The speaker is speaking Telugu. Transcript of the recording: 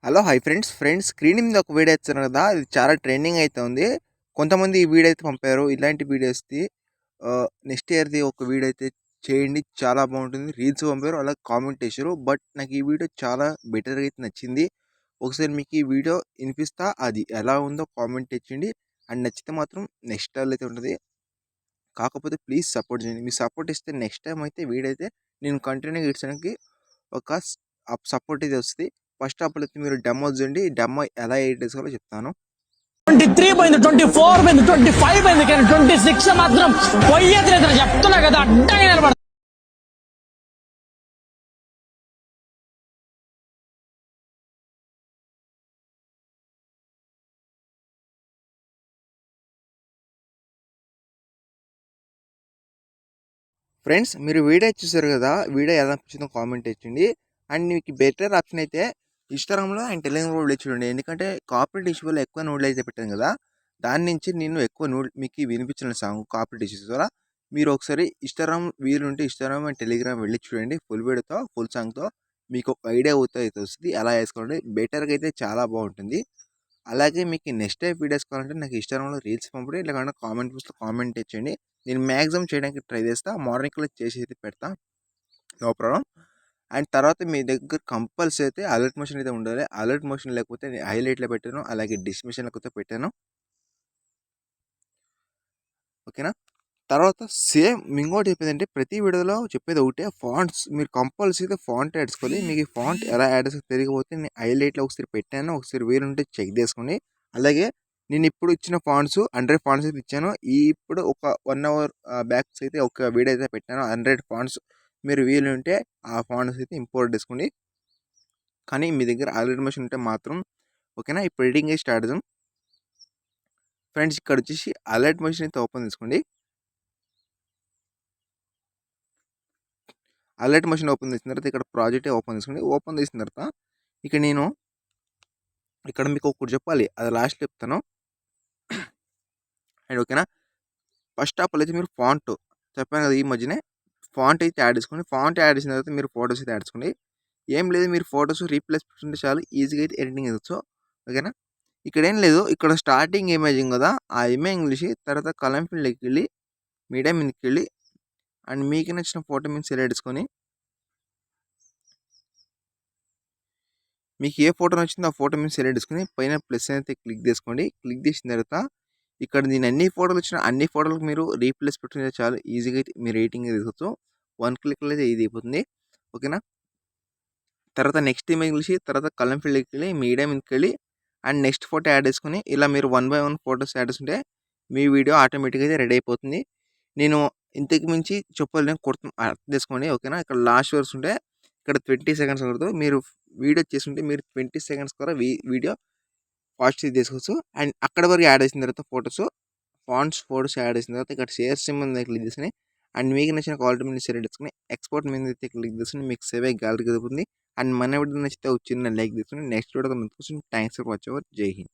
హలో హాయ్ ఫ్రెండ్స్ స్క్రీన్ మీద ఒక వీడియో ఇచ్చాను కదా, ఇది చాలా ట్రెండింగ్ అయితే ఉంది. కొంతమంది ఈ వీడియో అయితే పంపారు. ఇలాంటి వీడియోస్ది నెక్స్ట్ ఇయర్ది ఒక వీడియో అయితే చేయండి, చాలా బాగుంటుంది. రీల్స్ పంపారు, అలాగే కామెంట్ చేశారు. బట్ నాకు ఈ వీడియో చాలా బెటర్గా అయితే నచ్చింది. ఒకసారి మీకు ఈ వీడియో వినిపిస్తా, అది ఎలా ఉందో కామెంట్ తెచ్చండి. అండ్ నచ్చితే మాత్రం నెక్స్ట్ లెవెల్ అయితే ఉంటుంది. కాకపోతే ప్లీజ్ సపోర్ట్ చేయండి. మీ సపోర్ట్ ఇస్తే నెక్స్ట్ టైం అయితే వీడియో అయితే నేను కంటిన్యూగా ఇచ్చడానికి ఒక సపోర్ట్ అయితే వస్తుంది. ఫస్ట్ ఆఫ్ ఆల్ అయితే మీరు డెమో చూడండి. డెమో ఎలా ఎడిట్ చేసుకోవాలో చెప్తాను. 23 పోయింది, 24 పోయింది, 25 పోయింది, కానీ 26 మాత్రం పోయేది లేదు. చెప్తున్నా కదా, అడ్డంగా నిలబడ. ఫ్రెండ్స్, మీరు వీడియో చూసారు కదా, వీడియో ఎలా అనిపించిందో కామెంట్ ఇచ్చండి. అండ్ మీకు బెటర్ ఆప్షన్ అయితే ఇన్స్టాగ్రామ్లో అండ్ టెలిగ్రామ్లో వీడియో చూడండి. ఎందుకంటే కాపరేట్ ఇష్యూ వల్ల ఎక్కువ నోడ్లు అయితే పెట్టాను కదా, దాని నుంచి నేను ఎక్కువ మీకు వినిపించిన సాంగ్ కాపరేట్ ఇష్యూస్ వల్ల మీరు ఒకసారి ఇన్స్టాగ్రామ్ వీలుంటే ఇన్స్టాగ్రామ్ అండ్ టెలిగ్రామ్ వెళ్ళి చూడండి. ఫుల్ వీడియోతో ఫుల్ సాంగ్తో మీకు ఒక ఐడియా అయితే వస్తుంది ఎలా వేసుకోండి. బెటర్గా అయితే చాలా బాగుంటుంది. అలాగే మీకు నెక్స్ట్ టైప్ వీడియోస్ కావాలంటే నాకు ఇన్స్టాగ్రామ్లో రీల్స్ పంపండి, లేకుండా కామెంట్ బాక్స్లో కామెంట్ ఇచ్చండి. నేను మ్యాక్సిమం చేయడానికి ట్రై చేస్తా. మార్నింగ్ కల్లా చేసి అయితే పెడతా, నో ప్రాబ్లం. అండ్ తర్వాత మీ దగ్గర కంపల్సరీ అయితే అలర్ట్ మోషన్ అయితే ఉండాలి. అలర్ట్ మోషన్ లేకపోతే నేను హైలైట్లో పెట్టాను, అలాగే డిస్మిషన్ లేకపోతే పెట్టాను. ఓకేనా? తర్వాత సేమ్ ఇంకోటి చెప్పేదంటే, ప్రతి వీడియోలో చెప్పేది ఒకటే, ఫాంట్స్ మీరు కంపల్సరీ అయితే ఫాంట్ యాడ్సుకోవాలి. మీకు ఈ ఫాంట్ ఎలా యాడ్ చేస్తే తెలియకపోతే నేను హైలైట్లో ఒకసారి పెట్టాను, ఒకసారి వేరుంటే చెక్ చేసుకోండి. అలాగే నేను ఇప్పుడు ఇచ్చిన ఫాంట్స్ 100 ఫాంట్స్ అయితే ఇచ్చాను. ఇప్పుడు ఒక 1 అవర్ బ్యాక్స్ అయితే ఒక వీడియో అయితే పెట్టాను 100 ఫాంట్స్. మీరు వీలుంటే ఆ ఫాంట్స్ అయితే ఇంపోర్ట్ చేసుకోండి. కానీ మీ దగ్గర అలర్ట్ మోషన్ ఉంటే మాత్రం ఓకేనా. ఇప్పుడు ఎడిటింగ్ స్టార్ట్ చేద్దాం. ఫ్రెండ్స్, ఇక్కడ వచ్చేసి అలర్ట్ మోషన్ అయితే ఓపెన్ చేసుకోండి. అలర్ట్ మోషన్ ఓపెన్ చేసిన తర్వాత ఇక్కడ ప్రాజెక్ట్ ఓపెన్ చేసుకోండి. ఓపెన్ చేసిన తర్వాత నేను ఇక్కడ మీకు ఒకటి చెప్పాలి, అది లాస్ట్ చెప్తాను. అండ్ ఓకేనా, ఫస్ట్ ఆఫ్ ఆల్ అయితే మీరు ఫాంట్ చెప్పాను కదా, ఈ మధ్యనే ఫాంట్ అయితే యాడ్ చేసుకోండి. ఫాంట్ యాడ్ చేసిన తర్వాత మీరు ఫొటోస్ అయితే యాడ్ చేసుకోండి. ఏం లేదు, మీరు ఫొటోస్ రీప్లేస్ పెట్టుకుంటే చాలు, ఈజీగా అయితే ఎడిటింగ్ చేయవచ్చు. ఓకేనా? ఇక్కడ ఏం లేదు, ఇక్కడ స్టార్టింగ్ ఇమేజింగ్ కదా, ఆ ఇమేజ్ తీసి తర్వాత కలం ఫీల్డ్కి వెళ్ళి మీడియా మీదకి వెళ్ళి అండ్ మీకు నచ్చిన ఫోటో మీద సెలెక్ట్ చేసుకొని మీకు ఏ ఫోటో నచ్చిందో ఆ ఫోటో మీద సెలెక్ట్ చేసుకుని పైన ప్లస్ అయితే క్లిక్ చేసుకోండి. క్లిక్ చేసిన తర్వాత ఇక్కడ నేను అన్ని ఫోటోలు వచ్చిన అన్ని ఫోటోలకు మీరు రీప్లేస్ పెట్టుకుంటే చాలా ఈజీగా అయితే మీరు రేటింగ్ తీసుకోవచ్చు. 1 క్లిక్లో అయితే ఇది అయిపోతుంది. ఓకేనా? తర్వాత నెక్స్ట్ ఇమేజ్ కలిసి తర్వాత కలం ఫీల్డ్కి వెళ్ళి మీడియా మీదకి వెళ్ళి అండ్ నెక్స్ట్ ఫోటో యాడ్ చేసుకుని ఇలా మీరు 1 బై 1 ఫోటోస్ యాడ్ చేసుకుంటే మీ వీడియో ఆటోమేటిక్గా అయితే రెడీ అయిపోతుంది. నేను ఇంతకు మించి చెప్పలేను, అర్థం చేసుకోండి. ఓకేనా? ఇక్కడ లాస్ట్ వర్స్ ఉంటే ఇక్కడ 20 సెకండ్స్ పడుతుంది. మీరు వీడియో చేసుకుంటే మీరు 20 సెకండ్స్ ద్వారా వీడియో ఫాస్ట్ చేసుకోవచ్చు. అండ్ అక్కడ వరకు యాడ్ చేసిన తర్వాత ఫోటోస్ యాడ్ చేసిన తర్వాత ఇక్కడ షేర్ సిమ్ మీద క్లిక్ చేసుకుని అండ్ మీకు నచ్చిన క్వాలిటీ మీద సెలెక్ట్ చేసుకుని ఎక్స్పోర్ట్ మీద అయితే క్లిక్ చేసుకుని మీకు సేవ్ అయ్యి గ్యాలరీ కదుపుతుంది. అండ్ మన వీడియో నచ్చితే ఒక చిన్న లైక్ తీసుకుని next video thanks for watch our. జై హింద్.